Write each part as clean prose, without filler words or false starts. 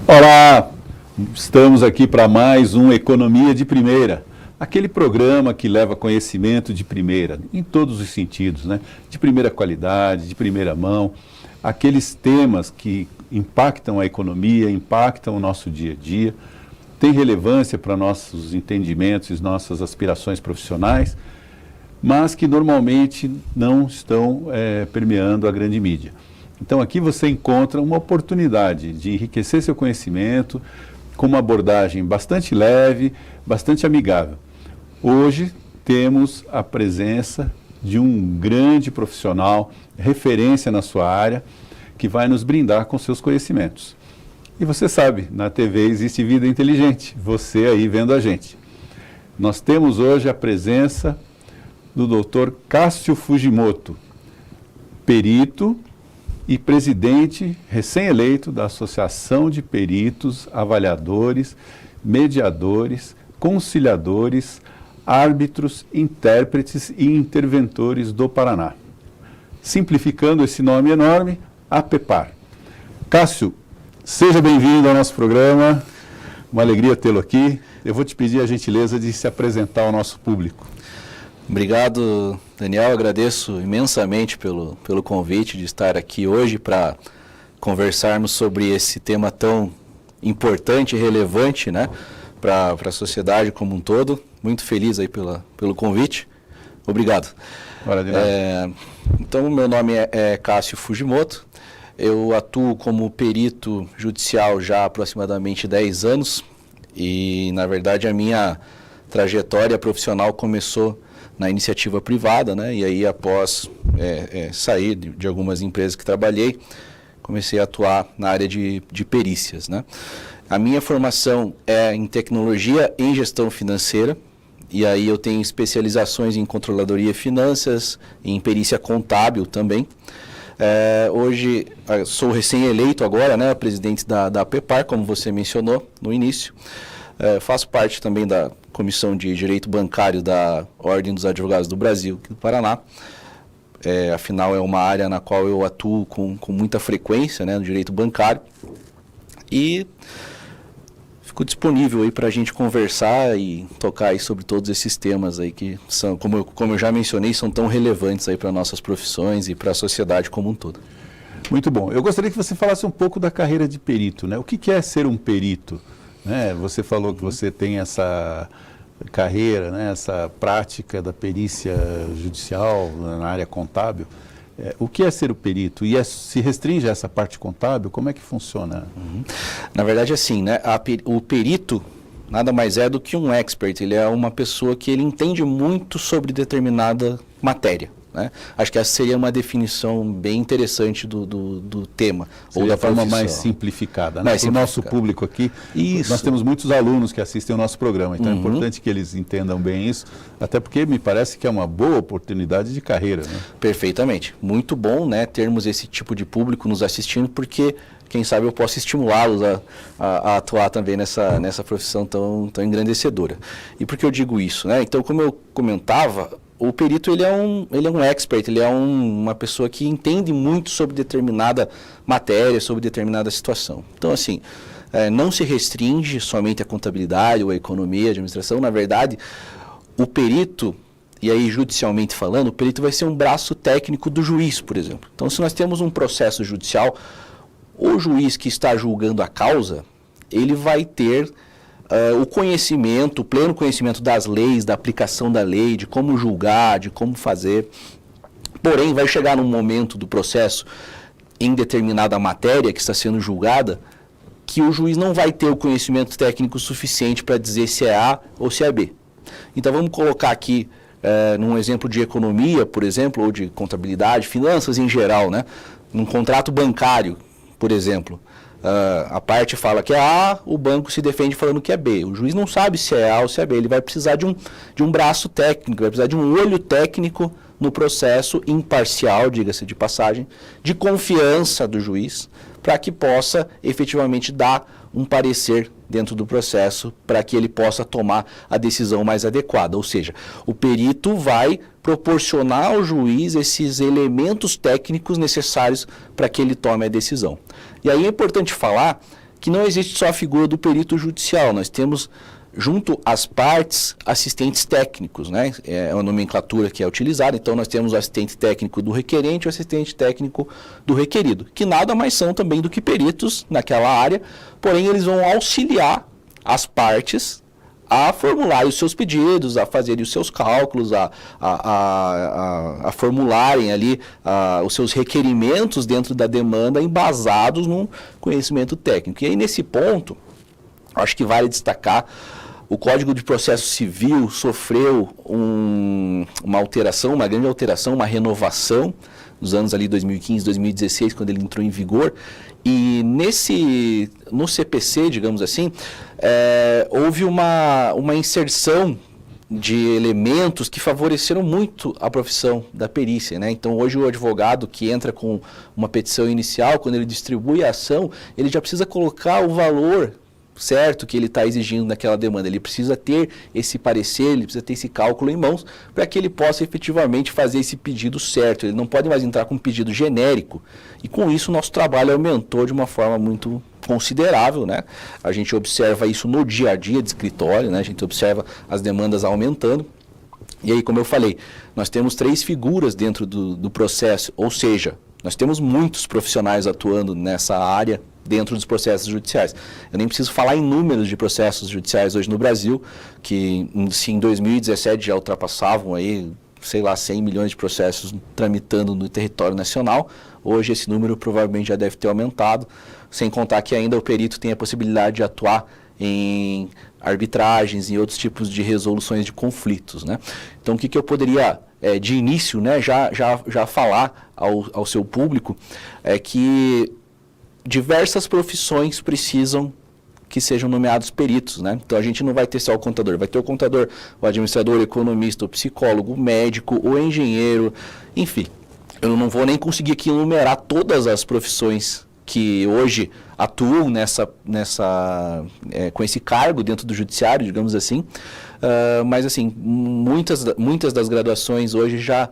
Olá, estamos aqui para mais um Economia de Primeira, aquele programa que leva conhecimento de primeira, em todos os sentidos, né? De primeira qualidade, de primeira mão, aqueles temas que impactam a economia, impactam o nosso dia a dia, têm relevância para nossos entendimentos e nossas aspirações profissionais, mas que normalmente não estão permeando a grande mídia. Então aqui você encontra uma oportunidade de enriquecer seu conhecimento com uma abordagem bastante leve, bastante amigável. Hoje temos a presença de um grande profissional, referência na sua área, que vai nos brindar com seus conhecimentos. E você sabe, na TV existe vida inteligente, você aí vendo a gente. Nós temos hoje a presença do Dr. Cássio Fujimoto, perito e presidente recém-eleito da Associação de Peritos, Avaliadores, Mediadores, Conciliadores, Árbitros, Intérpretes e Interventores do Paraná. Simplificando esse nome enorme, APEPAR. Cássio, seja bem-vindo ao nosso programa, uma alegria tê-lo aqui. Eu vou te pedir a gentileza de se apresentar ao nosso público. Obrigado, Daniel. Agradeço imensamente pelo convite de estar aqui hoje para conversarmos sobre esse tema tão importante e relevante, né, para a sociedade como um todo. Muito feliz aí pelo convite. Obrigado. Então, meu nome é Cássio Fujimoto. Eu atuo como perito judicial já há aproximadamente 10 anos e, na verdade, a minha trajetória profissional começou na iniciativa privada, né? E aí, após sair de algumas empresas que trabalhei, comecei a atuar na área de perícias, né? A minha formação é em tecnologia em gestão financeira, e aí eu tenho especializações em controladoria e finanças, em perícia contábil também. Hoje sou recém-eleito agora, né? Presidente da APEPAR, como você mencionou no início. Faço parte também da Comissão de Direito Bancário da Ordem dos Advogados do Brasil, aqui do Paraná. Afinal, é uma área na qual eu atuo com muita frequência, né, no direito bancário. E fico disponível aí para a gente conversar e tocar aí sobre todos esses temas aí que são, como eu já mencionei, são tão relevantes aí para nossas profissões e para a sociedade como um todo. Muito bom. Eu gostaria que você falasse um pouco da carreira de perito, né? O que é ser um perito? Você falou que você tem essa carreira, né, essa prática da perícia judicial na área contábil. O que é ser o perito? E se restringe a essa parte contábil? Como é que funciona? Na verdade, assim, né, o perito nada mais é do que um expert. Ele é uma pessoa que ele entende muito sobre determinada matéria, né? Acho que essa seria uma definição bem interessante do tema. Ou da forma mais simplificada, né? Para o nosso público aqui, nós temos muitos alunos que assistem ao nosso programa, então é importante que eles entendam bem isso, até porque me parece que é uma boa oportunidade de carreira, né? Perfeitamente. Muito bom, né, termos esse tipo de público nos assistindo, porque quem sabe eu posso estimulá-los a atuar também nessa profissão tão engrandecedora. E por que eu digo isso, né? Então, como eu comentava, o perito ele é um expert, ele é uma pessoa que entende muito sobre determinada matéria, sobre determinada situação. Então, assim, não se restringe somente à contabilidade ou à economia, à administração. Na verdade, o perito, e aí judicialmente falando, o perito vai ser um braço técnico do juiz, por exemplo. Então, se nós temos um processo judicial, o juiz que está julgando a causa, ele vai ter o conhecimento, o pleno conhecimento das leis, da aplicação da lei, de como julgar, de como fazer. Porém, vai chegar num momento do processo, em determinada matéria que está sendo julgada, que o juiz não vai ter o conhecimento técnico suficiente para dizer se é A ou se é B. Então, vamos colocar aqui, num exemplo de economia, por exemplo, ou de contabilidade, finanças em geral, né? Num contrato bancário, por exemplo. A parte fala que é A, o banco se defende falando que é B. O juiz não sabe se é A ou se é B. Ele vai precisar de um braço técnico, vai precisar de um olho técnico no processo, imparcial, diga-se de passagem, de confiança do juiz, para que possa efetivamente dar um parecer dentro do processo para que ele possa tomar a decisão mais adequada. Ou seja, o perito vai proporcionar ao juiz esses elementos técnicos necessários para que ele tome a decisão. E aí é importante falar que não existe só a figura do perito judicial, nós temos junto às partes, assistentes técnicos, né? É uma nomenclatura que é utilizada, então nós temos o assistente técnico do requerente e o assistente técnico do requerido, que nada mais são também do que peritos naquela área, porém eles vão auxiliar as partes a formularem os seus pedidos, a fazerem os seus cálculos, a formularem ali os seus requerimentos dentro da demanda embasados num conhecimento técnico. E aí, nesse ponto, acho que vale destacar, o Código de Processo Civil sofreu uma alteração, uma grande alteração, uma renovação, nos anos ali 2015, 2016, quando ele entrou em vigor, e no CPC, digamos assim, houve uma inserção de elementos que favoreceram muito a profissão da perícia, né? Então, hoje o advogado que entra com uma petição inicial, quando ele distribui a ação, ele já precisa colocar o valor certo que ele está exigindo naquela demanda. Ele precisa ter esse parecer, ele precisa ter esse cálculo em mãos para que ele possa efetivamente fazer esse pedido certo. Ele não pode mais entrar com um pedido genérico. E com isso o nosso trabalho aumentou de uma forma muito considerável, né? A gente observa isso no dia a dia de escritório, né? A gente observa as demandas aumentando. E aí, como eu falei, nós temos 3 figuras dentro do processo, ou seja, nós temos muitos profissionais atuando nessa área dentro dos processos judiciais. Eu nem preciso falar em números de processos judiciais hoje no Brasil, que se em 2017 já ultrapassavam aí, sei lá, 100 milhões de processos tramitando no território nacional. Hoje esse número provavelmente já deve ter aumentado, sem contar que ainda o perito tem a possibilidade de atuar em arbitragens e outros tipos de resoluções de conflitos, né? Então, o que eu poderia, de início, né, já falar ao seu público é que diversas profissões precisam que sejam nomeados peritos, né? Então, a gente não vai ter só o contador, vai ter o contador, o administrador, o economista, o psicólogo, o médico, o engenheiro, enfim. Eu não vou nem conseguir aqui enumerar todas as profissões que hoje atuam com esse cargo dentro do judiciário, digamos assim, mas assim, muitas das graduações hoje já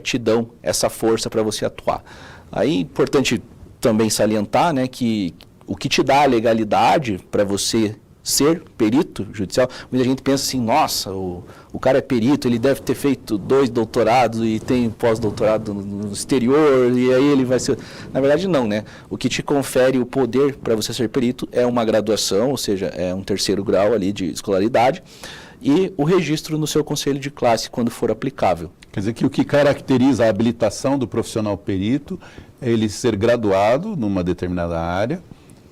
te dão essa força para você atuar. Aí, importante também salientar, né, que o que te dá a legalidade para você ser perito judicial, muita gente pensa assim, nossa, o cara é perito, ele deve ter feito 2 doutorados e tem pós-doutorado no exterior, e aí ele vai ser... Na verdade, não, né? O que te confere o poder para você ser perito é uma graduação, ou seja, é um 3º grau ali de escolaridade, e o registro no seu conselho de classe quando for aplicável. Quer dizer que o que caracteriza a habilitação do profissional perito é ele ser graduado numa determinada área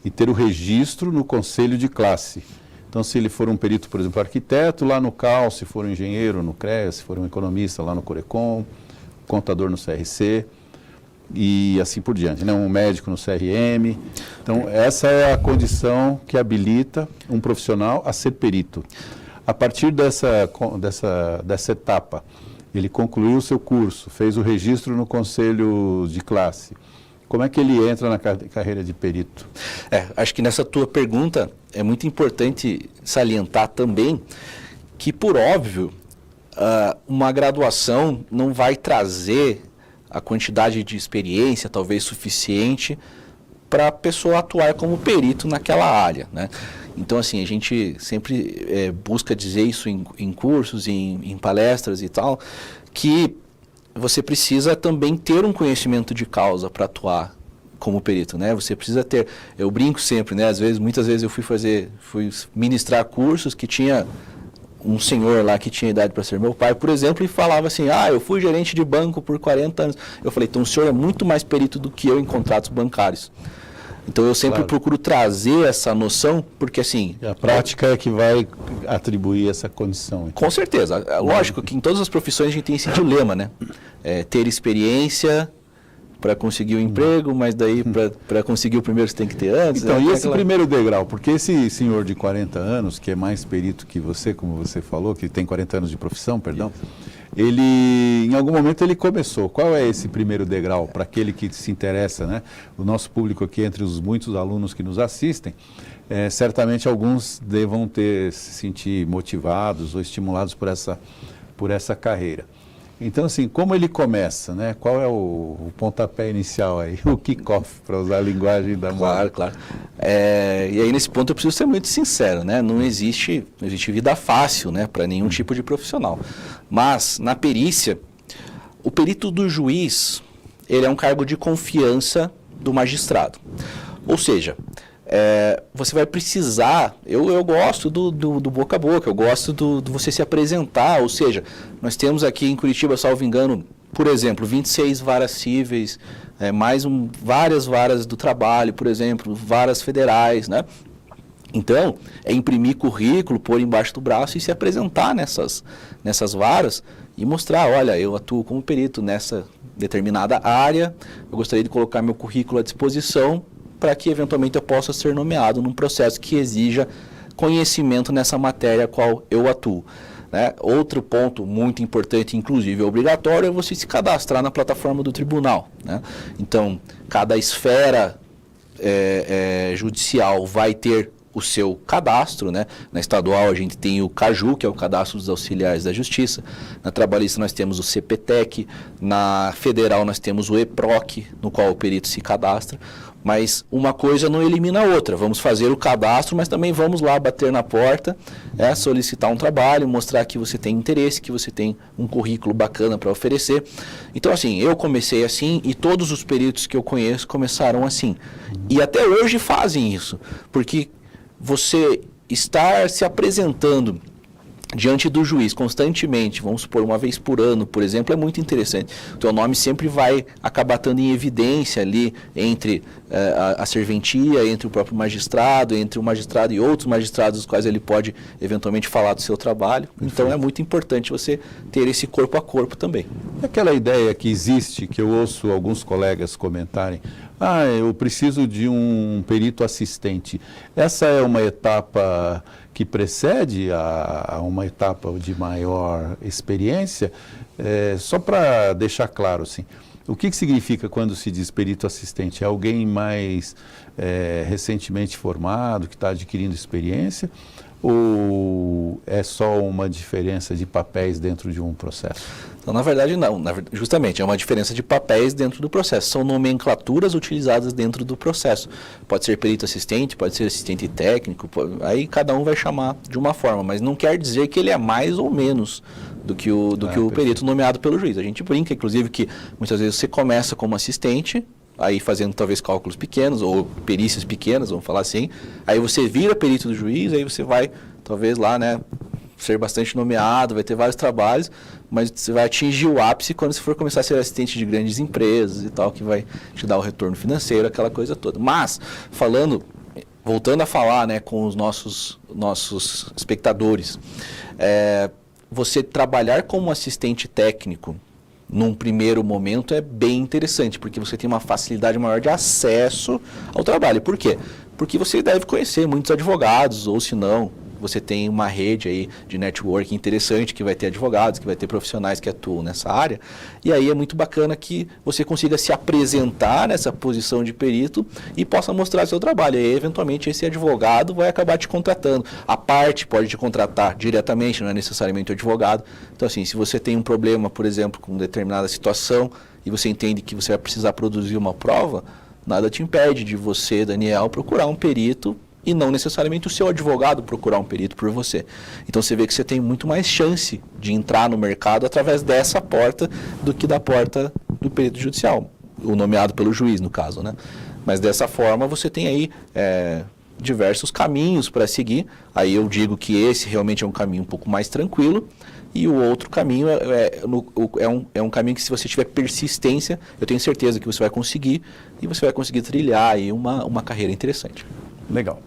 e ter o registro no conselho de classe. Então, se ele for um perito, por exemplo, arquiteto, lá no CAL, se for um engenheiro no CREA, se for um economista lá no CORECON, contador no CRC e assim por diante, né? Um médico no CRM. Então, essa é a condição que habilita um profissional a ser perito. A partir dessa etapa, ele concluiu o seu curso, fez o registro no conselho de classe. Como é que ele entra na carreira de perito? Acho que nessa tua pergunta é muito importante salientar também que, por óbvio, uma graduação não vai trazer a quantidade de experiência, talvez suficiente, para a pessoa atuar como perito naquela área, né? Então, assim, a gente sempre busca dizer isso em cursos, em palestras e tal, que você precisa também ter um conhecimento de causa para atuar como perito, né? Você precisa ter, eu brinco sempre, né? Muitas vezes eu fui ministrar cursos que tinha um senhor lá que tinha idade para ser meu pai, por exemplo, e falava assim, eu fui gerente de banco por 40 anos. Eu falei, então o senhor é muito mais perito do que eu em contratos bancários. Então eu sempre procuro trazer essa noção, porque assim... E a prática é que vai atribuir essa condição. Então. Com certeza. Lógico que em todas as profissões a gente tem esse dilema, né? Ter experiência para conseguir o emprego, mas daí para conseguir o primeiro você tem que ter antes. Então, e esse primeiro degrau? Porque esse senhor de 40 anos, que é mais perito que você, como você falou, que tem 40 anos de profissão, perdão, ele, em algum momento ele começou. Qual é esse primeiro degrau para aquele que se interessa, né? O nosso público aqui, entre os muitos alunos que nos assistem, certamente alguns devam se sentir motivados ou estimulados por essa carreira. Então, assim, como ele começa, né? Qual é o pontapé inicial aí, o kick-off, para usar a linguagem da moda? Claro. E aí, nesse ponto, eu preciso ser muito sincero, né? Não existe vida fácil, né, para nenhum tipo de profissional. Mas, na perícia, o perito do juiz, ele é um cargo de confiança do magistrado. Ou seja, você vai precisar, eu gosto do boca a boca, eu gosto do você se apresentar, ou seja, nós temos aqui em Curitiba, salvo engano, por exemplo, 26 varas cíveis, várias varas do trabalho, por exemplo, varas federais, né? Então, é imprimir currículo, pôr embaixo do braço e se apresentar nessas varas e mostrar, olha, eu atuo como perito nessa determinada área, eu gostaria de colocar meu currículo à disposição para que eventualmente eu possa ser nomeado num processo que exija conhecimento nessa matéria a qual eu atuo. Né? Outro ponto muito importante, inclusive obrigatório, é você se cadastrar na plataforma do tribunal. Né? Então, cada esfera judicial vai ter o seu cadastro, né? Na estadual a gente tem o CAJU, que é o Cadastro dos Auxiliares da Justiça, na trabalhista nós temos o CPTEC, na federal nós temos o EPROC, no qual o perito se cadastra, mas uma coisa não elimina a outra, vamos fazer o cadastro, mas também vamos lá bater na porta, solicitar um trabalho, mostrar que você tem interesse, que você tem um currículo bacana para oferecer. Então assim, eu comecei assim e todos os peritos que eu conheço começaram assim, e até hoje fazem isso, porque você estar se apresentando diante do juiz constantemente, vamos supor, uma vez por ano, por exemplo, é muito interessante. O teu nome sempre vai acabar estando em evidência ali entre a serventia, entre o próprio magistrado, entre o magistrado e outros magistrados, os quais ele pode eventualmente falar do seu trabalho. Então é muito importante você ter esse corpo a corpo também. Aquela ideia que existe, que eu ouço alguns colegas comentarem, eu preciso de um perito assistente. Essa é uma etapa que precede a uma etapa de maior experiência? Só para deixar claro, assim, o que significa quando se diz perito assistente? É alguém mais recentemente formado, que está adquirindo experiência? Ou é só uma diferença de papéis dentro de um processo? Então, na verdade, não. Justamente, é uma diferença de papéis dentro do processo. São nomenclaturas utilizadas dentro do processo. Pode ser perito assistente, pode ser assistente técnico, aí cada um vai chamar de uma forma, mas não quer dizer que ele é mais ou menos do que o perito nomeado pelo juiz. A gente brinca, inclusive, que muitas vezes você começa como assistente, aí fazendo talvez cálculos pequenos ou perícias pequenas, vamos falar assim, aí você vira perito do juiz, aí você vai talvez lá, né, ser bastante nomeado, vai ter vários trabalhos, mas você vai atingir o ápice quando você for começar a ser assistente de grandes empresas e tal, que vai te dar o retorno financeiro, aquela coisa toda. Mas, voltando a falar, né, com os nossos espectadores, você trabalhar como assistente técnico num primeiro momento é bem interessante, porque você tem uma facilidade maior de acesso ao trabalho. Por quê? Porque você deve conhecer muitos advogados, ou se não, você tem uma rede aí de networking interessante, que vai ter advogados, que vai ter profissionais que atuam nessa área, e aí é muito bacana que você consiga se apresentar nessa posição de perito e possa mostrar seu trabalho, e aí, eventualmente esse advogado vai acabar te contratando. A parte pode te contratar diretamente, não é necessariamente o advogado. Então assim, se você tem um problema, por exemplo, com determinada situação, e você entende que você vai precisar produzir uma prova, nada te impede de você, Daniel, procurar um perito e não necessariamente o seu advogado procurar um perito por você. Então você vê que você tem muito mais chance de entrar no mercado através dessa porta do que da porta do perito judicial, o nomeado pelo juiz, no caso, né? Mas dessa forma você tem aí diversos caminhos para seguir. Aí eu digo que esse realmente é um caminho um pouco mais tranquilo, e o outro caminho é um caminho que, se você tiver persistência, eu tenho certeza que você vai conseguir, e você vai conseguir trilhar aí uma carreira interessante. Legal.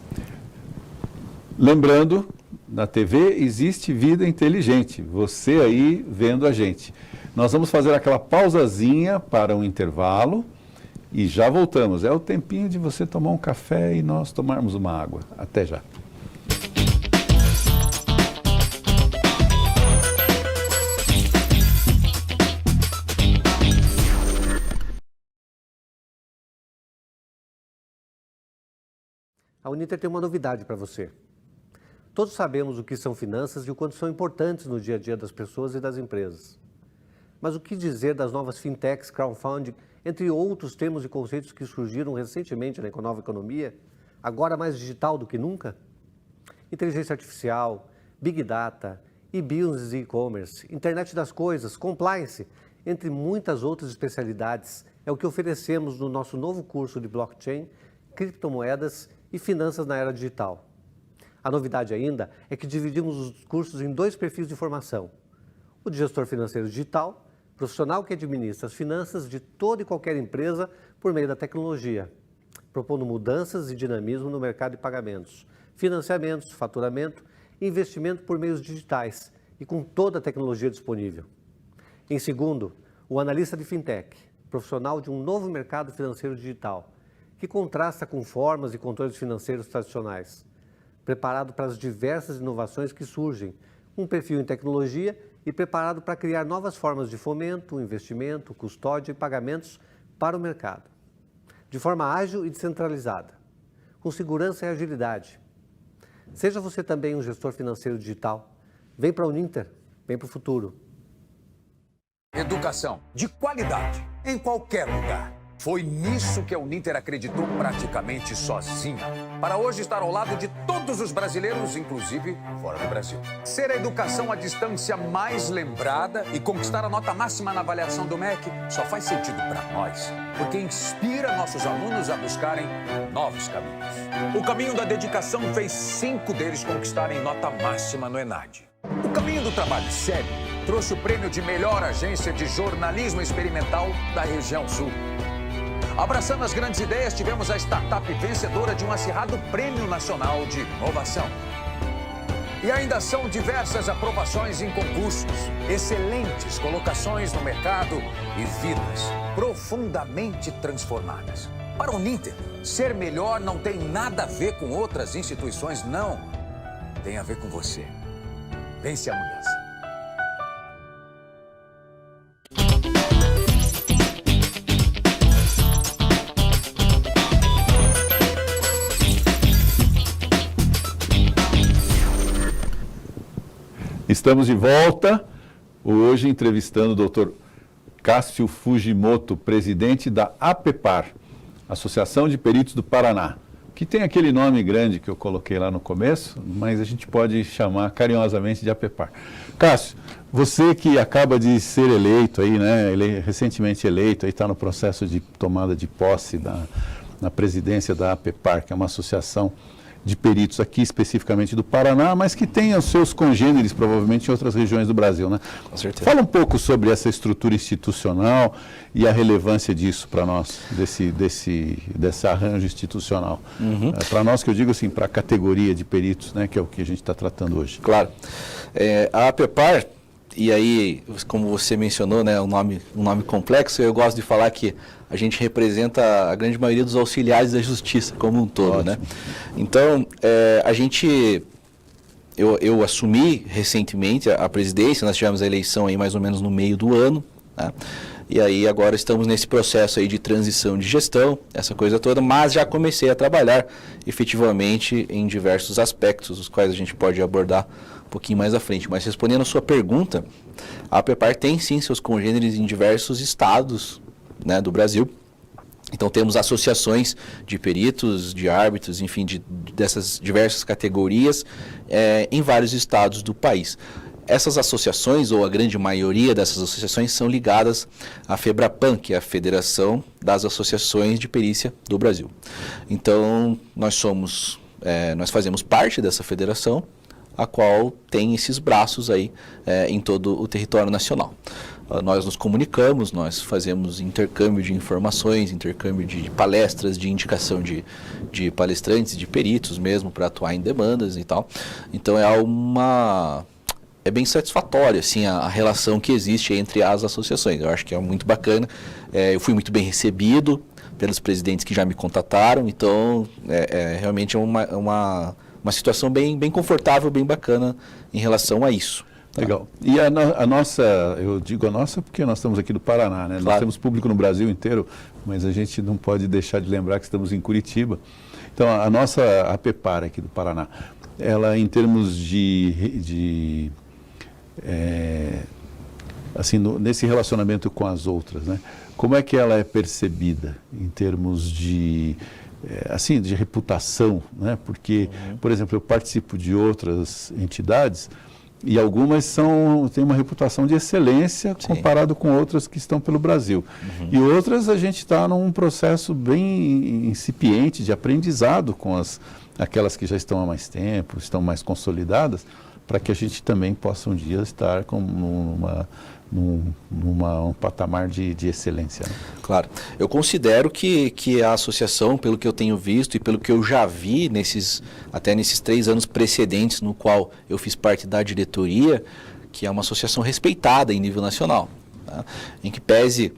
Lembrando, na TV existe vida inteligente, você aí vendo a gente. Nós vamos fazer aquela pausazinha para um intervalo e já voltamos. É o tempinho de você tomar um café e nós tomarmos uma água. Até já. A Uniter tem uma novidade para você. Todos sabemos o que são finanças e o quanto são importantes no dia a dia das pessoas e das empresas. Mas o que dizer das novas fintechs, crowdfunding, entre outros termos e conceitos que surgiram recentemente na nova economia, agora mais digital do que nunca? Inteligência artificial, Big Data, e-business e e-commerce, internet das coisas, compliance, entre muitas outras especialidades, é o que oferecemos no nosso novo curso de blockchain, criptomoedas e finanças na era digital. A novidade ainda é que dividimos os cursos em 2 perfis de formação. O de gestor financeiro digital, profissional que administra as finanças de toda e qualquer empresa por meio da tecnologia, propondo mudanças e dinamismo no mercado de pagamentos, financiamentos, faturamento e investimento por meios digitais e com toda a tecnologia disponível. Em segundo, o analista de fintech, profissional de um novo mercado financeiro digital, que contrasta com formas e controles financeiros tradicionais, preparado para as diversas inovações que surgem, um perfil em tecnologia e preparado para criar novas formas de fomento, investimento, custódia e pagamentos para o mercado, de forma ágil e descentralizada, com segurança e agilidade. Seja você também um gestor financeiro digital. Vem para a Uninter, vem para o futuro. Educação de qualidade em qualquer lugar. Foi nisso que a Uninter acreditou praticamente sozinha, para hoje estar ao lado de todos os brasileiros, inclusive fora do Brasil. Ser a educação à distância mais lembrada e conquistar a nota máxima na avaliação do MEC só faz sentido para nós, porque inspira nossos alunos a buscarem novos caminhos. O caminho da dedicação fez 5 deles conquistarem nota máxima no ENAD. O caminho do trabalho sério trouxe o prêmio de melhor agência de jornalismo experimental da região sul. Abraçando as grandes ideias, tivemos a startup vencedora de um acirrado Prêmio Nacional de Inovação. E ainda são diversas aprovações em concursos, excelentes colocações no mercado e vidas profundamente transformadas. Para o Uninter, ser melhor não tem nada a ver com outras instituições, não. Tem a ver com você. Vence a mudança. Estamos de volta, hoje entrevistando o Dr. Cássio Fujimoto, presidente da APEPAR, Associação de Peritos do Paraná, que tem aquele nome grande que eu coloquei lá no começo, mas a gente pode chamar carinhosamente de APEPAR. Cássio, você que acaba de ser eleito aí, né, recentemente eleito, aí está no processo de tomada de posse na presidência da APEPAR, que é uma associação de peritos aqui especificamente do Paraná, mas que tem os seus congêneres provavelmente em outras regiões do Brasil, né? Com certeza. Fala um pouco sobre essa estrutura institucional e a relevância disso para nós, desse arranjo institucional. Para nós, que eu digo assim, para a categoria de peritos, né, que é o que a gente está tratando hoje. Claro. A APEPAR, e aí, como você mencionou, né, um nome complexo, eu gosto de falar que a gente representa a grande maioria dos auxiliares da justiça como um todo. Ótimo. Né? Então, eu assumi recentemente a presidência, nós tivemos a eleição aí mais ou menos no meio do ano, né? E aí agora estamos nesse processo aí de transição de gestão, essa coisa toda, mas já comecei a trabalhar efetivamente em diversos aspectos, os quais a gente pode abordar um pouquinho mais à frente. Mas respondendo a sua pergunta, a APEPAR tem sim seus congêneres em diversos estados, né, do Brasil. Então temos associações de peritos, de árbitros, enfim, dessas diversas categorias em vários estados do país. Essas associações, ou a grande maioria dessas associações, são ligadas à FEBRAPAN, que é a Federação das Associações de Perícia do Brasil. Então nós fazemos parte dessa federação, a qual tem esses braços aí em todo o território nacional. Nós nos comunicamos, nós fazemos intercâmbio de informações, intercâmbio de palestras, de indicação de palestrantes, de peritos mesmo, para atuar em demandas e tal. Então é bem satisfatório assim, a relação que existe entre as associações. Eu acho que é muito bacana. Eu fui muito bem recebido pelos presidentes que já me contataram, então realmente é uma situação bem confortável, bem bacana em relação a isso. Tá? Legal. E a nossa, eu digo a nossa porque nós estamos aqui do Paraná, né? Claro. Nós temos público no Brasil inteiro, mas a gente não pode deixar de lembrar que estamos em Curitiba. Então, a nossa APEPAR aqui do Paraná, ela em termos de assim, nesse relacionamento com as outras, né? Como é que ela é percebida em termos de, assim, de reputação, né? Porque, por exemplo, eu participo de outras entidades e algumas têm uma reputação de excelência comparado com outras que estão pelo Brasil. E outras a gente está num processo bem incipiente de aprendizado com aquelas que já estão há mais tempo, estão mais consolidadas, para que a gente também possa um dia estar num patamar de excelência. Né? Claro. Eu considero que a associação, pelo que eu tenho visto e pelo que eu já vi até nesses 3 anos precedentes no qual eu fiz parte da diretoria, que é uma associação respeitada em nível nacional, tá? Em que pese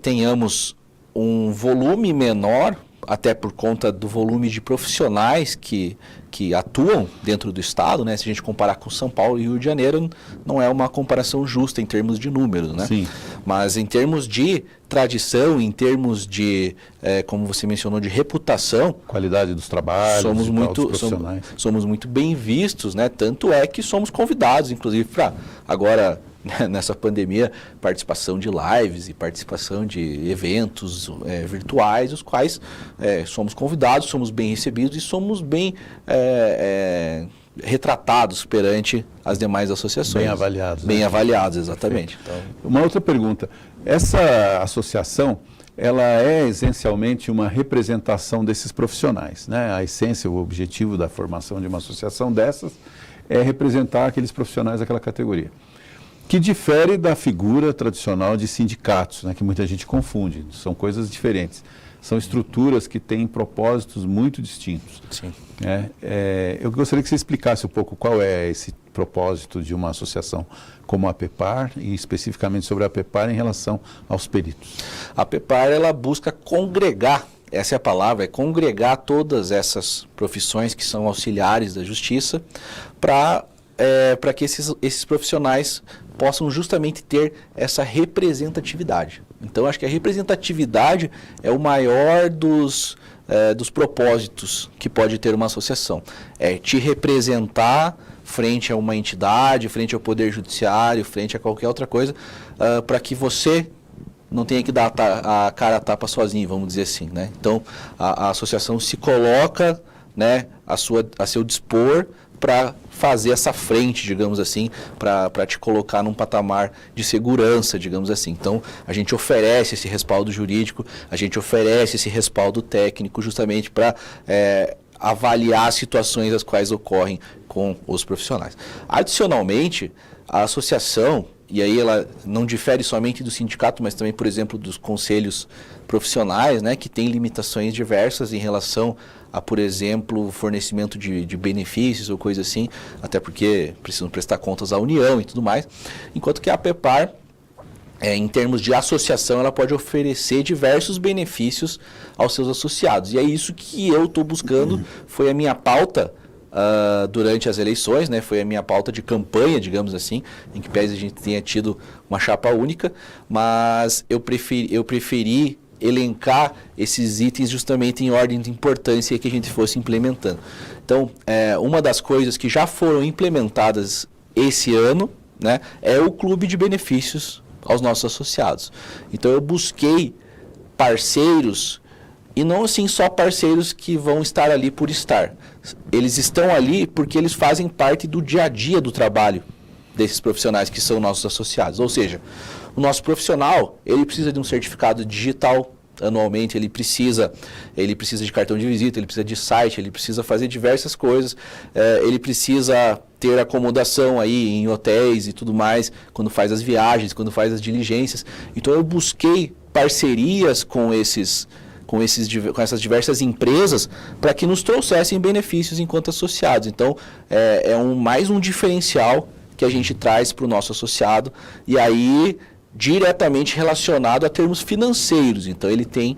tenhamos um volume menor, até por conta do volume de profissionais que atuam dentro do estado, né? Se a gente comparar com São Paulo e Rio de Janeiro, não é uma comparação justa em termos de números, né? Sim. Mas em termos de tradição, em termos de, como você mencionou, de reputação, qualidade dos trabalhos, dos profissionais. Somos muito bem vistos, né? Tanto é que somos convidados, inclusive, para agora, nessa pandemia, participação de lives e participação de eventos virtuais, os quais somos convidados, somos bem recebidos e somos bem retratados perante as demais associações. Bem avaliados. Bem né? avaliados, exatamente. Então, uma outra pergunta. Essa associação, ela é essencialmente uma representação desses profissionais, né? A essência, o objetivo da formação de uma associação dessas é representar aqueles profissionais daquela categoria. Que difere da figura tradicional de sindicatos, né, que muita gente confunde. São coisas diferentes. São estruturas que têm propósitos muito distintos. Sim. Eu gostaria que você explicasse um pouco qual é esse propósito de uma associação como a APEPAR e especificamente sobre a APEPAR em relação aos peritos. A APEPAR, ela busca congregar, essa é a palavra, congregar todas essas profissões que são auxiliares da justiça para que esses profissionais possam justamente ter essa representatividade. Então, acho que a representatividade é o maior dos propósitos que pode ter uma associação. É te representar frente a uma entidade, frente ao Poder Judiciário, frente a qualquer outra coisa, para que você não tenha que dar a cara a tapa sozinho, vamos dizer assim, né? Então, a associação se coloca, né, a seu dispor para fazer essa frente, digamos assim, para te colocar num patamar de segurança, digamos assim. Então, a gente oferece esse respaldo jurídico, a gente oferece esse respaldo técnico justamente para avaliar situações as quais ocorrem com os profissionais. Adicionalmente, a associação, e aí ela não difere somente do sindicato, mas também, por exemplo, dos conselhos profissionais, né, que tem limitações diversas em relação a, por exemplo, fornecimento de benefícios ou coisa assim, até porque precisam prestar contas à União e tudo mais, enquanto que a APEPAR, em termos de associação, ela pode oferecer diversos benefícios aos seus associados. E é isso que eu estou buscando, foi a minha pauta durante as eleições, né? Foi a minha pauta de campanha, digamos assim, em que pese a gente tenha tido uma chapa única, mas eu preferi elencar esses itens justamente em ordem de importância que a gente fosse implementando. Então, uma das coisas que já foram implementadas esse ano, né, é o clube de benefícios aos nossos associados. Então, eu busquei parceiros, e não assim só parceiros que vão estar ali por estar. Eles estão ali porque eles fazem parte do dia a dia do trabalho desses profissionais que são nossos associados. Ou seja, o nosso profissional, ele precisa de um certificado digital anualmente, ele precisa de cartão de visita, ele precisa de site, ele precisa fazer diversas coisas, ele precisa ter acomodação aí em hotéis e tudo mais, quando faz as viagens, quando faz as diligências. Então eu busquei parcerias com essas diversas empresas para que nos trouxessem benefícios enquanto associados. Então, mais um diferencial que a gente traz para o nosso associado, e aí diretamente relacionado a termos financeiros. Então, ele tem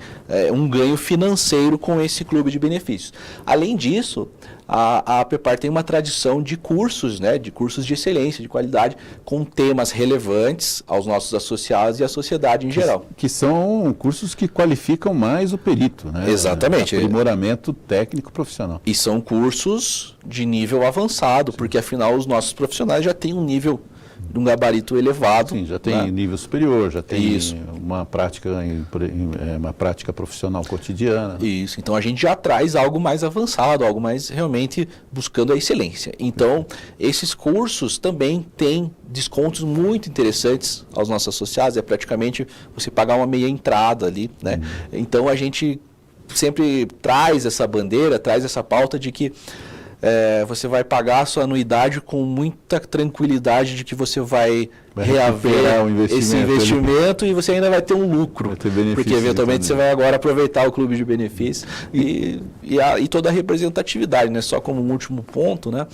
um ganho financeiro com esse clube de benefícios. Além disso, a APEPAR tem uma tradição de cursos, né, de cursos de excelência, de qualidade, com temas relevantes aos nossos associados e à sociedade em geral. Que são cursos que qualificam mais o perito, né? Exatamente. Aprimoramento técnico profissional. E são cursos de nível avançado, porque afinal os nossos profissionais já têm um nível de um gabarito elevado. Sim, já tem né? nível superior, já tem Isso. uma prática profissional cotidiana. Isso, então a gente já traz algo mais avançado, algo mais realmente buscando a excelência. Então, esses cursos também têm descontos muito interessantes aos nossos associados, é praticamente você pagar uma meia entrada ali, né? Então a gente sempre traz essa bandeira, traz essa pauta de que você vai pagar a sua anuidade com muita tranquilidade de que você vai reaver esse investimento e você ainda vai ter um lucro. Vai ter benefício, porque eventualmente você vai agora aproveitar o clube de benefícios e toda a representatividade, né? Só como um último ponto, né?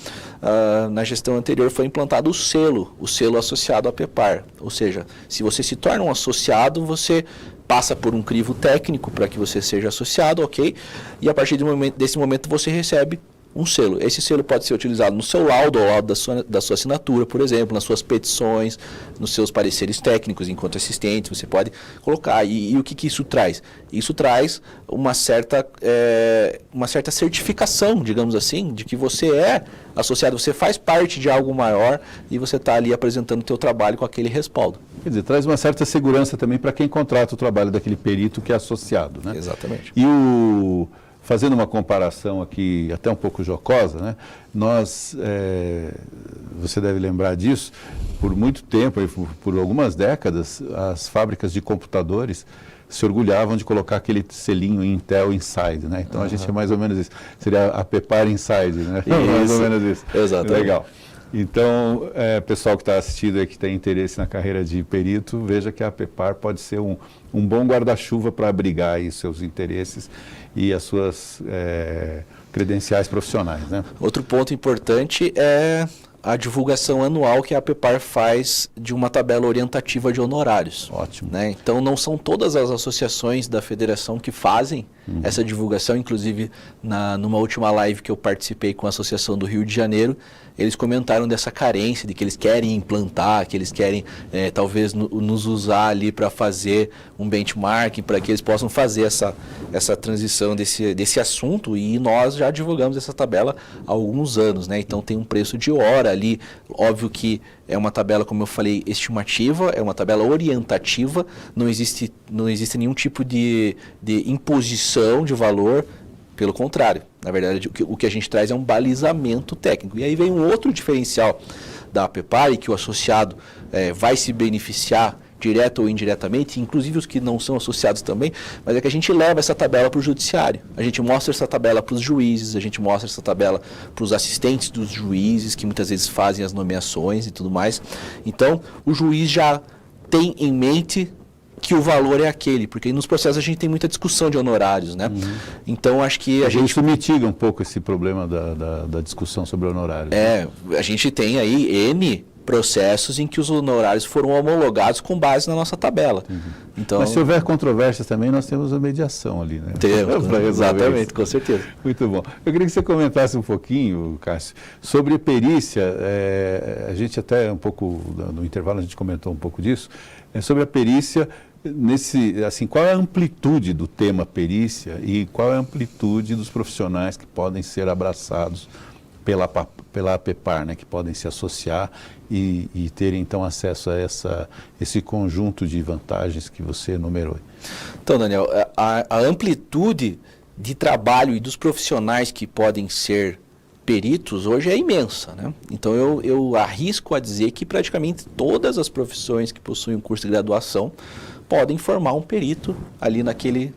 Na gestão anterior foi implantado o selo associado à PEPAR. Ou seja, se você se torna um associado, você passa por um crivo técnico para que você seja associado, ok? E a partir desse momento você recebe um selo. Esse selo pode ser utilizado no seu laudo, ao lado da sua assinatura, por exemplo, nas suas petições, nos seus pareceres técnicos enquanto assistente, você pode colocar. E o que isso traz? Isso traz uma certa certificação, digamos assim, de que você é associado, você faz parte de algo maior e você está ali apresentando o teu trabalho com aquele respaldo. Quer dizer, traz uma certa segurança também para quem contrata o trabalho daquele perito que é associado, né? Exatamente. E fazendo uma comparação aqui até um pouco jocosa, né? Você deve lembrar disso, por muito tempo, por algumas décadas, as fábricas de computadores se orgulhavam de colocar aquele selinho Intel Inside, né? Então a gente é mais ou menos isso. Seria a PEPAR Inside, né? Mais ou menos isso. Exatamente. Legal. Então, pessoal que está assistindo e que tem interesse na carreira de perito, veja que a PEPAR pode ser um bom guarda-chuva para abrigar aí seus interesses e as suas credenciais profissionais, né? Outro ponto importante é a divulgação anual que a PEPAR faz de uma tabela orientativa de honorários. Ótimo. Né? Então, não são todas as associações da federação que fazem essa divulgação. Inclusive, numa última live que eu participei com a Associação do Rio de Janeiro, eles comentaram dessa carência, de que eles querem implantar, que eles querem talvez nos usar ali para fazer um benchmarking, para que eles possam fazer essa transição desse assunto, e nós já divulgamos essa tabela há alguns anos, né? Então tem um preço de hora ali, óbvio que é uma tabela, como eu falei, estimativa, é uma tabela orientativa, não existe nenhum tipo de imposição de valor. Pelo contrário, na verdade, o que a gente traz é um balizamento técnico. E aí vem um outro diferencial da PEPAR, e que o associado vai se beneficiar direto ou indiretamente, inclusive os que não são associados também, mas é que a gente leva essa tabela para o judiciário. A gente mostra essa tabela para os juízes, a gente mostra essa tabela para os assistentes dos juízes, que muitas vezes fazem as nomeações e tudo mais. Então, o juiz já tem em mente que o valor é aquele, porque nos processos a gente tem muita discussão de honorários, né? Então, acho que Isso mitiga um pouco esse problema da discussão sobre honorários. A gente tem aí N processos em que os honorários foram homologados com base na nossa tabela. Então, mas se houver controvérsias também, nós temos a mediação ali, né? Temos, exatamente, com certeza. Muito bom. Eu queria que você comentasse um pouquinho, Cássio, sobre perícia. A gente até um pouco, no intervalo a gente comentou um pouco disso, sobre a perícia, qual é a amplitude do tema perícia e qual é a amplitude dos profissionais que podem ser abraçados pela APEPAR, né, que podem se associar e terem então acesso a esse conjunto de vantagens que você enumerou. Então, Daniel, a amplitude de trabalho e dos profissionais que podem ser peritos hoje é imensa, né? Então eu arrisco a dizer que praticamente todas as profissões que possuem um curso de graduação podem formar um perito ali naquele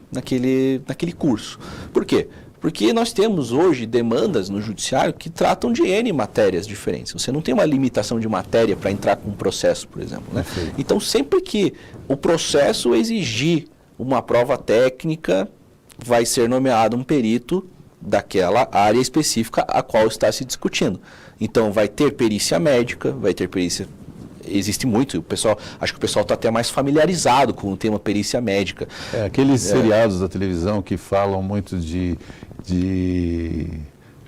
curso. Por quê? Porque nós temos hoje demandas no judiciário que tratam de N matérias diferentes. Você não tem uma limitação de matéria para entrar com um processo, por exemplo, né? Então, sempre que o processo exigir uma prova técnica, vai ser nomeado um perito daquela área específica a qual está se discutindo. Então, vai ter perícia médica, vai ter perícia... Existe muito, acho que o pessoal está até mais familiarizado com o tema perícia médica. Aqueles seriados da televisão que falam muito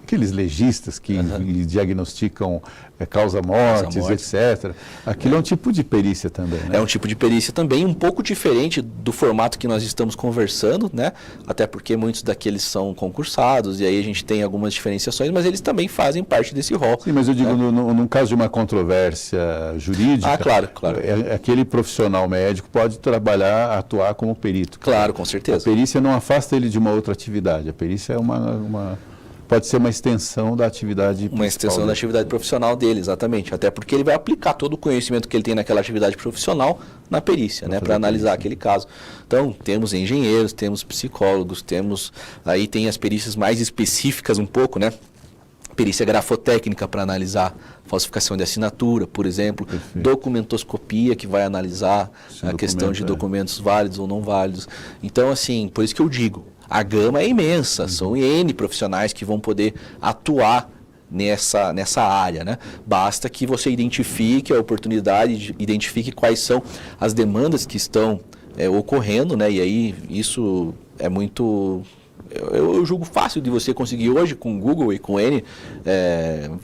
aqueles legistas que diagnosticam causa-mortes, etc. Aquilo é um tipo de perícia também, né? É um tipo de perícia também, um pouco diferente do formato que nós estamos conversando, né? Até porque muitos daqueles são concursados, e aí a gente tem algumas diferenciações, mas eles também fazem parte desse rol. Sim, mas eu digo, no caso de uma controvérsia jurídica, claro. Aquele profissional médico pode atuar como perito. Claro, com certeza. A perícia não afasta ele de uma outra atividade. A perícia é pode ser uma extensão da atividade Uma extensão da atividade profissional dele, exatamente. Até porque ele vai aplicar todo o conhecimento que ele tem naquela atividade profissional na perícia, né, para analisar aquele caso. Então, temos engenheiros, temos psicólogos, aí tem as perícias mais específicas um pouco, né? Perícia grafotécnica para analisar falsificação de assinatura, por exemplo. Perfeito. Documentoscopia, que vai analisar a questão de documentos válidos ou não válidos. Então, assim, por isso que eu digo, a gama é imensa, são N profissionais que vão poder atuar nessa área, né? Basta que você identifique a oportunidade, identifique quais são as demandas que estão ocorrendo, né? E aí isso é muito... Eu julgo fácil de você conseguir hoje com o Google e com N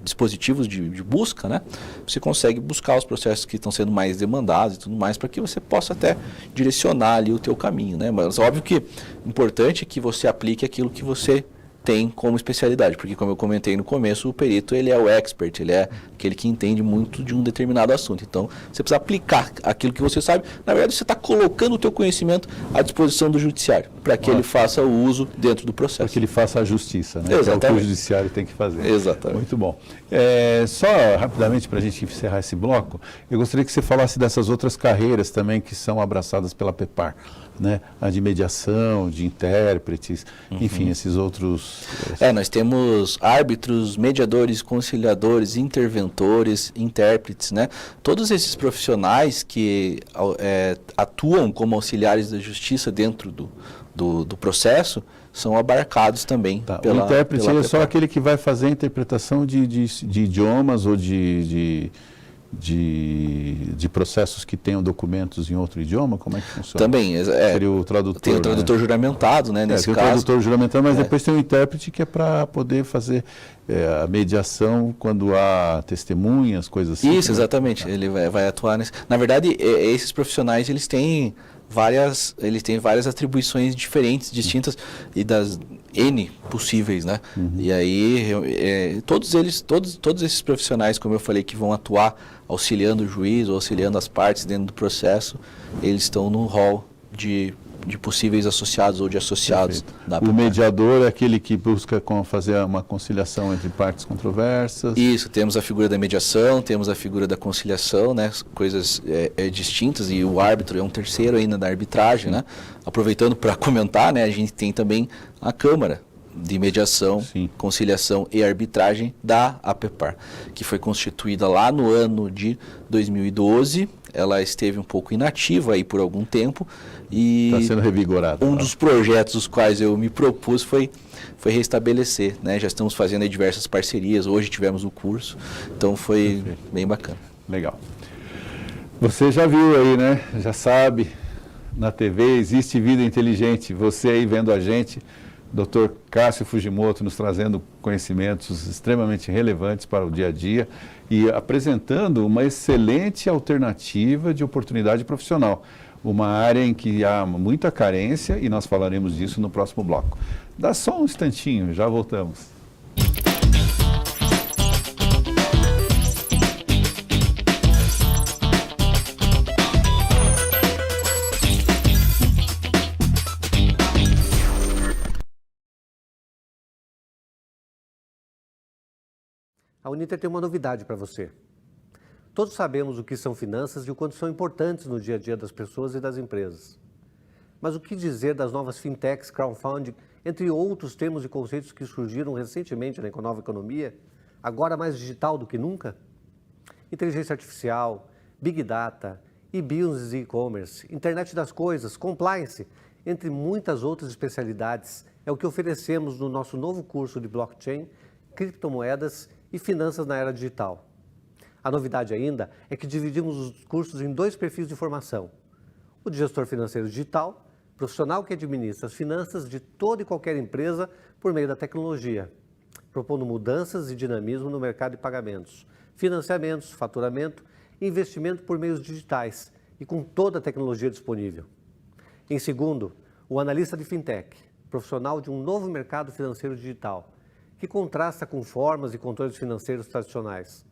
dispositivos de busca, né? Você consegue buscar os processos que estão sendo mais demandados e tudo mais, para que você possa até direcionar ali o teu caminho, né? Mas óbvio que o importante é que você aplique aquilo que você tem como especialidade, porque como eu comentei no começo, o perito ele é o expert, ele é aquele que entende muito de um determinado assunto. Então, você precisa aplicar aquilo que você sabe. Na verdade, você está colocando o teu conhecimento à disposição do judiciário, para que ele faça o uso dentro do processo. Para que ele faça a justiça, né? Exatamente. Que é o que o judiciário tem que fazer. Exatamente. Muito bom. Só rapidamente, para a gente encerrar esse bloco, eu gostaria que você falasse dessas outras carreiras também que são abraçadas pela PEPAR, né? A de mediação, de intérpretes, enfim, esses outros... Nós temos árbitros, mediadores, conciliadores, interventores, intérpretes, né? Todos esses profissionais que atuam como auxiliares da justiça dentro do processo são abarcados também o intérprete é só aquele que vai fazer a interpretação de idiomas ou de processos que tenham documentos em outro idioma? Como é que funciona? Também. Seria o tradutor. Tem o tradutor juramentado, né? Nesse tem caso. O tradutor juramentado, mas depois tem o intérprete que é para poder fazer a mediação quando há testemunhas, coisas assim. Isso, exatamente. Ele vai atuar nesse... Na verdade, esses profissionais, eles têm várias atribuições diferentes, distintas, e das N possíveis, né? E aí, todos esses profissionais, como eu falei, que vão atuar auxiliando o juiz ou auxiliando as partes dentro do processo, eles estão no rol de possíveis associados ou de associados da PEPAR. O mediador é aquele que busca fazer uma conciliação entre partes controversas. Isso, temos a figura da mediação, temos a figura da conciliação, né? Coisas distintas, e o árbitro é um terceiro ainda da arbitragem, né? Aproveitando para comentar, né? A gente tem também a Câmara de Mediação, Conciliação e Arbitragem da APEPAR, que foi constituída lá no ano de 2012. Ela esteve um pouco inativa aí por algum tempo e está sendo revigorada. Um dos projetos dos quais eu me propus foi restabelecer, né? Já estamos fazendo aí diversas parcerias, hoje tivemos o curso, então foi bem bacana. Legal. Você já viu aí, né? Já sabe, na TV existe vida inteligente. Você aí vendo a gente, Dr. Cássio Fujimoto nos trazendo conhecimentos extremamente relevantes para o dia a dia e apresentando uma excelente alternativa de oportunidade profissional. Uma área em que há muita carência e nós falaremos disso no próximo bloco. Dá só um instantinho, já voltamos. A Uninter tem uma novidade para você. Todos sabemos o que são finanças e o quanto são importantes no dia a dia das pessoas e das empresas. Mas o que dizer das novas fintechs, crowdfunding, entre outros termos e conceitos que surgiram recentemente na nova economia, agora mais digital do que nunca? Inteligência artificial, Big Data, e-business e e-commerce, internet das coisas, compliance, entre muitas outras especialidades, é o que oferecemos no nosso novo curso de blockchain, criptomoedas e finanças na era digital. A novidade ainda é que dividimos os cursos em 2 perfis de formação. O de gestor financeiro digital, profissional que administra as finanças de toda e qualquer empresa por meio da tecnologia. propondo mudanças e dinamismo no mercado de pagamentos, financiamentos, faturamento e investimento por meios digitais e com toda a tecnologia disponível. Em segundo, o analista de fintech, profissional de um novo mercado financeiro digital, que contrasta com formas e controles financeiros tradicionais,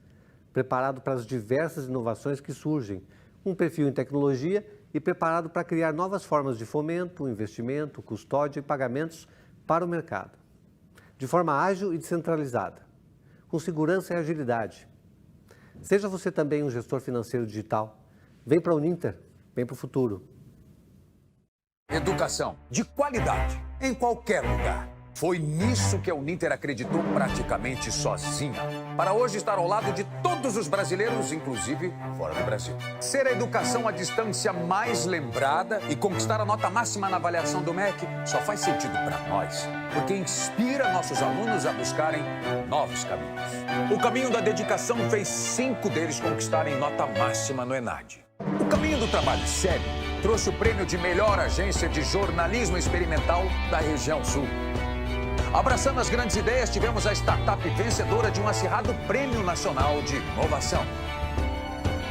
preparado para as diversas inovações que surgem, com perfil em tecnologia e preparado para criar novas formas de fomento, investimento, custódia e pagamentos para o mercado, de forma ágil e descentralizada, com segurança e agilidade. Seja você também um gestor financeiro digital. Vem para a Uninter, vem para o futuro. Educação de qualidade em qualquer lugar. Foi nisso que a Uninter acreditou praticamente sozinha, para hoje estar ao lado de todos os brasileiros, inclusive fora do Brasil. Ser a educação à distância mais lembrada e conquistar a nota máxima na avaliação do MEC só faz sentido para nós, porque inspira nossos alunos a buscarem novos caminhos. O caminho da dedicação fez 5 deles conquistarem nota máxima no ENAD. O caminho do trabalho sério trouxe o prêmio de melhor agência de jornalismo experimental da região sul. Abraçando as grandes ideias, tivemos a startup vencedora de um acirrado Prêmio Nacional de Inovação.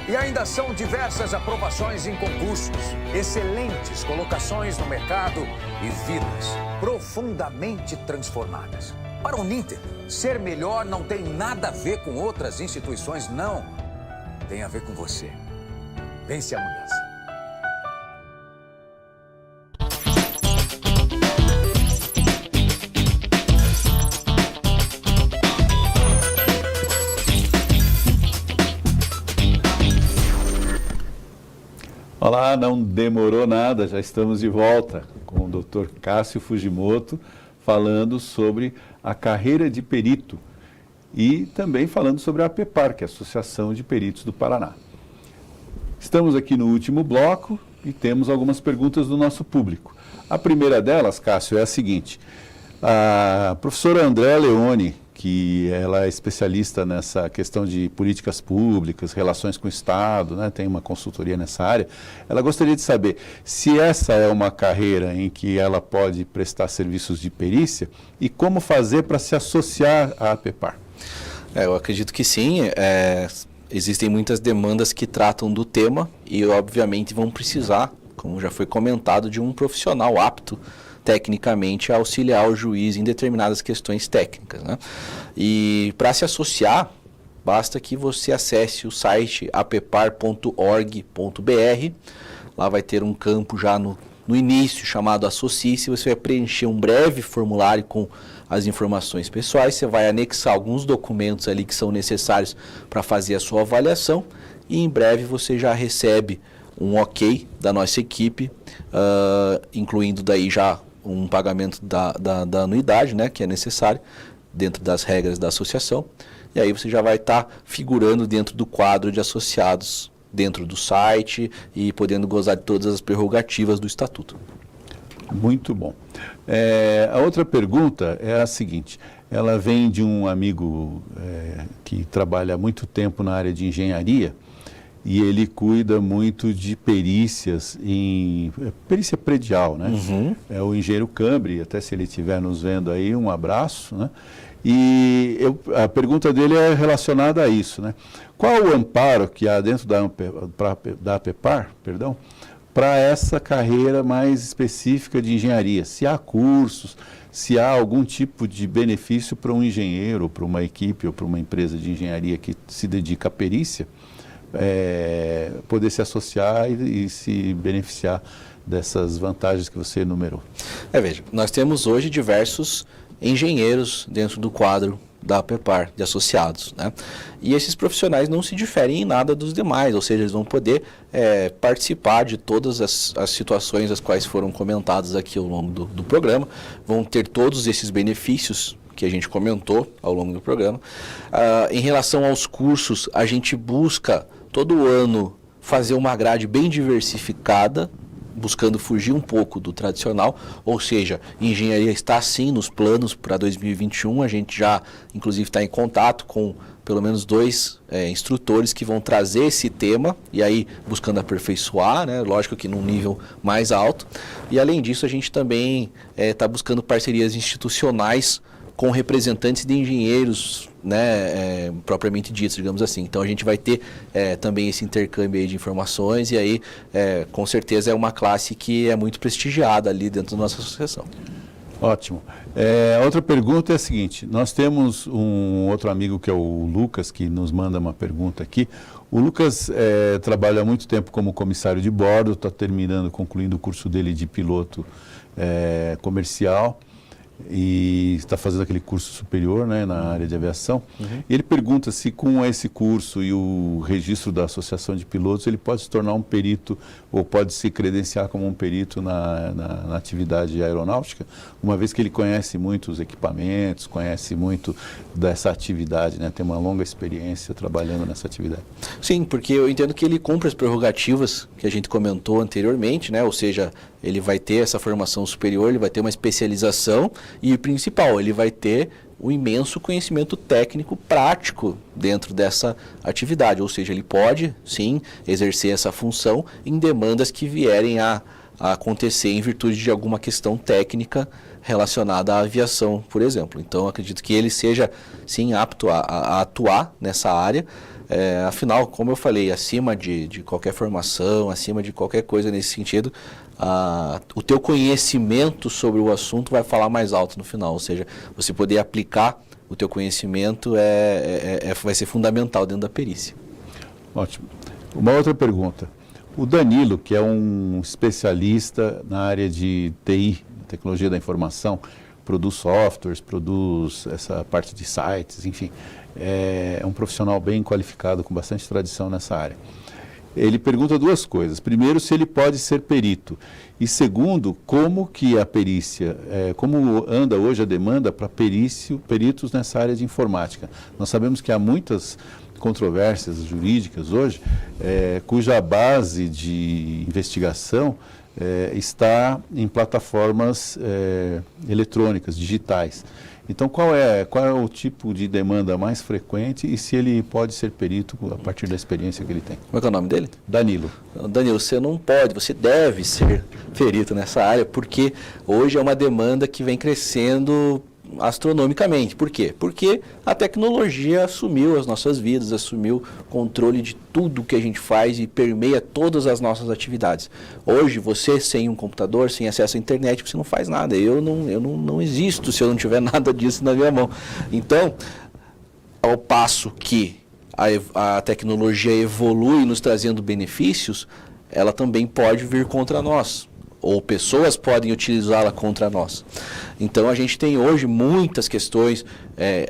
E ainda são diversas aprovações em concursos, excelentes colocações no mercado e vidas profundamente transformadas. Para o Uninter, ser melhor não tem nada a ver com outras instituições, não. Tem a ver com você. Vence a mudança. Olá, não demorou nada, já estamos de volta com o Dr. Cássio Fujimoto, falando sobre a carreira de perito e também falando sobre a APEPAR, que é a Associação de Peritos do Paraná. Estamos aqui no último bloco e temos algumas perguntas do nosso público. A primeira delas, Cássio, é a seguinte: a professora Andréa Leone, que ela é especialista nessa questão de políticas públicas, relações com o Estado, né, tem uma consultoria nessa área, ela gostaria de saber se essa é uma carreira em que ela pode prestar serviços de perícia e como fazer para se associar à APEPAR. Eu acredito que sim. Existem muitas demandas que tratam do tema e, obviamente, vão precisar, como já foi comentado, de um profissional apto tecnicamente a auxiliar o juiz em determinadas questões técnicas, né? E para se associar, basta que você acesse o site apepar.org.br. Lá vai ter um campo já no início chamado Associe-se. Você vai preencher um breve formulário com as informações pessoais. Você vai anexar alguns documentos ali que são necessários para fazer a sua avaliação e em breve você já recebe um ok da nossa equipe, incluindo daí já um pagamento da anuidade, né, que é necessário dentro das regras da associação, e aí você já vai estar figurando dentro do quadro de associados dentro do site e podendo gozar de todas as prerrogativas do Estatuto. Muito bom. A outra pergunta é a seguinte: ela vem de um amigo que trabalha há muito tempo na área de engenharia, e ele cuida muito de perícias em perícia predial, né? Uhum. É o engenheiro Cambre, até se ele estiver nos vendo aí, um abraço, né? E a pergunta dele é relacionada a isso, né? Qual o amparo que há dentro da APEPAR, para essa carreira mais específica de engenharia? Se há cursos, se há algum tipo de benefício para um engenheiro, para uma equipe ou para uma empresa de engenharia que se dedica à perícia, poder se associar e se beneficiar dessas vantagens que você enumerou. Veja, nós temos hoje diversos engenheiros dentro do quadro da APEPAR, de associados, né? E esses profissionais não se diferem em nada dos demais, ou seja, eles vão poder participar de todas as situações as quais foram comentadas aqui ao longo do programa, vão ter todos esses benefícios que a gente comentou ao longo do programa. Em relação aos cursos, a gente busca todo ano fazer uma grade bem diversificada, buscando fugir um pouco do tradicional, ou seja, engenharia está sim nos planos para 2021, a gente já inclusive está em contato com pelo menos 2 instrutores que vão trazer esse tema, e aí buscando aperfeiçoar, né? Lógico que num nível mais alto, e além disso a gente também está buscando parcerias institucionais com representantes de engenheiros, né, propriamente ditos, digamos assim. Então a gente vai ter também esse intercâmbio aí de informações e aí com certeza é uma classe que é muito prestigiada ali dentro da nossa associação. Ótimo. Outra pergunta é a seguinte, nós temos um outro amigo que é o Lucas, que nos manda uma pergunta aqui. O Lucas trabalha há muito tempo como comissário de bordo, está concluindo o curso dele de piloto comercial e está fazendo aquele curso superior, né, na área de aviação. E ele pergunta se com esse curso e o registro da Associação de Pilotos ele pode se tornar um perito ou pode se credenciar como um perito na atividade aeronáutica, uma vez que ele conhece muito os equipamentos, conhece muito dessa atividade, né, tem uma longa experiência trabalhando nessa atividade. Sim, porque eu entendo que ele cumpre as prerrogativas que a gente comentou anteriormente, né, ou seja, ele vai ter essa formação superior, ele vai ter uma especialização e o principal, ele vai ter o imenso conhecimento técnico prático dentro dessa atividade, ou seja, ele pode sim exercer essa função em demandas que vierem a acontecer em virtude de alguma questão técnica relacionada à aviação, por exemplo. Então acredito que ele seja sim apto a atuar nessa área. Afinal, como eu falei, acima de qualquer formação, acima de qualquer coisa nesse sentido, o teu conhecimento sobre o assunto vai falar mais alto no final, ou seja, você poder aplicar o teu conhecimento vai ser fundamental dentro da perícia. Ótimo. Uma outra pergunta. O Danilo, que é um especialista na área de TI, tecnologia da informação, produz softwares, produz essa parte de sites, enfim, é um profissional bem qualificado, com bastante tradição nessa área. Ele pergunta duas coisas. Primeiro, se ele pode ser perito. E segundo, como que a perícia, como anda hoje a demanda para peritos nessa área de informática. Nós sabemos que há muitas controvérsias jurídicas hoje, cuja base de investigação está em plataformas eletrônicas, digitais. Então, qual é o tipo de demanda mais frequente e se ele pode ser perito a partir da experiência que ele tem? Como é que é o nome dele? Danilo. Danilo, você não pode, você deve ser perito nessa área, porque hoje é uma demanda que vem crescendo astronomicamente. Por quê? Porque a tecnologia assumiu as nossas vidas, assumiu controle de tudo que a gente faz e permeia todas as nossas atividades. Hoje, você sem um computador, sem acesso à internet, você não faz nada. Eu não existo se eu não tiver nada disso na minha mão. Então, ao passo que a tecnologia evolui nos trazendo benefícios, ela também pode vir contra nós. Ou pessoas podem utilizá-la contra nós. Então a gente tem hoje muitas questões,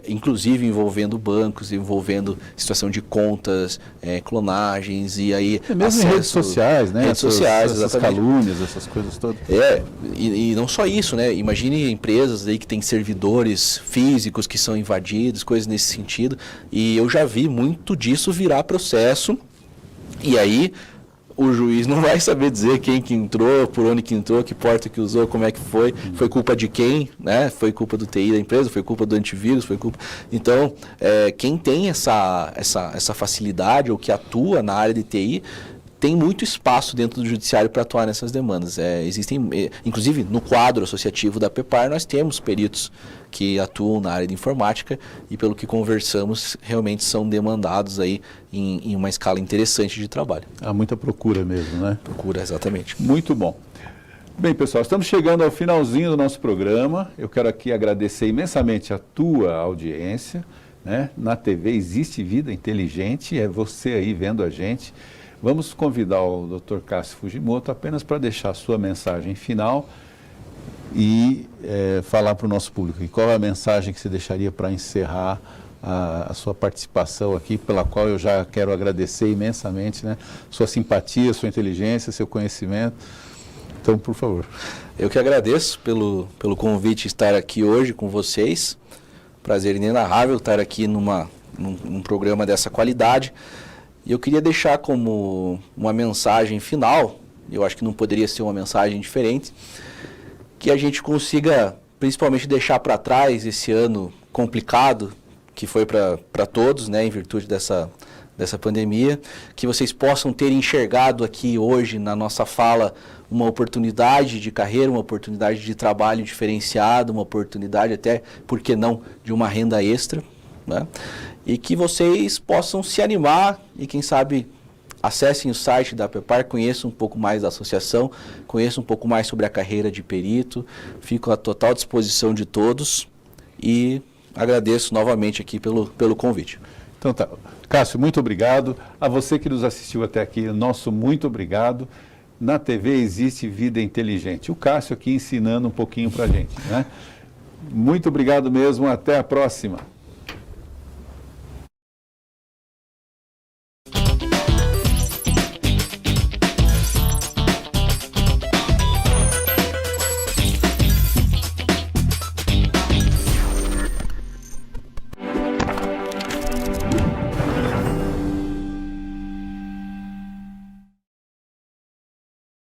inclusive envolvendo bancos, envolvendo situação de contas, clonagens e aí mesmo acesso, em redes sociais, né? Redes sociais, essas calúnias, essas coisas todas. E não só isso, né? Imagine empresas aí que têm servidores físicos que são invadidos, coisas nesse sentido. E eu já vi muito disso virar processo. E aí o juiz não vai saber dizer quem que entrou, por onde que entrou, que porta que usou, como é que foi culpa de quem, né? Foi culpa do TI da empresa, foi culpa do antivírus, foi culpa... Então, quem tem essa facilidade ou que atua na área de TI, tem muito espaço dentro do judiciário para atuar nessas demandas. Existem, inclusive, no quadro associativo da PEPAR, nós temos peritos que atuam na área de informática e, pelo que conversamos, realmente são demandados aí em uma escala interessante de trabalho. Há muita procura mesmo, né? Procura, exatamente. Muito bom. Bem, pessoal, estamos chegando ao finalzinho do nosso programa. Eu quero aqui agradecer imensamente a tua audiência, né? Na TV Existe Vida Inteligente, é você aí vendo a gente. Vamos convidar o Dr. Cássio Fujimoto apenas para deixar a sua mensagem final e falar para o nosso público. E qual é a mensagem que você deixaria para encerrar a sua participação aqui, pela qual eu já quero agradecer imensamente, né? Sua simpatia, sua inteligência, seu conhecimento. Então, por favor. Eu que agradeço pelo convite de estar aqui hoje com vocês. Prazer inenarrável estar aqui num programa dessa qualidade. E eu queria deixar como uma mensagem final, eu acho que não poderia ser uma mensagem diferente, que a gente consiga principalmente deixar para trás esse ano complicado que foi para todos, né, em virtude dessa pandemia, que vocês possam ter enxergado aqui hoje na nossa fala uma oportunidade de carreira, uma oportunidade de trabalho diferenciado, uma oportunidade até, por que não, de uma renda extra, né? E que vocês possam se animar e, quem sabe, acessem o site da APEPAR, conheçam um pouco mais da associação, conheçam um pouco mais sobre a carreira de perito. Fico à total disposição de todos e agradeço novamente aqui pelo convite. Então tá. Cássio, muito obrigado. A você que nos assistiu até aqui, nosso muito obrigado. Na TV existe vida inteligente. O Cássio aqui ensinando um pouquinho para a gente, né? Muito obrigado mesmo. Até a próxima.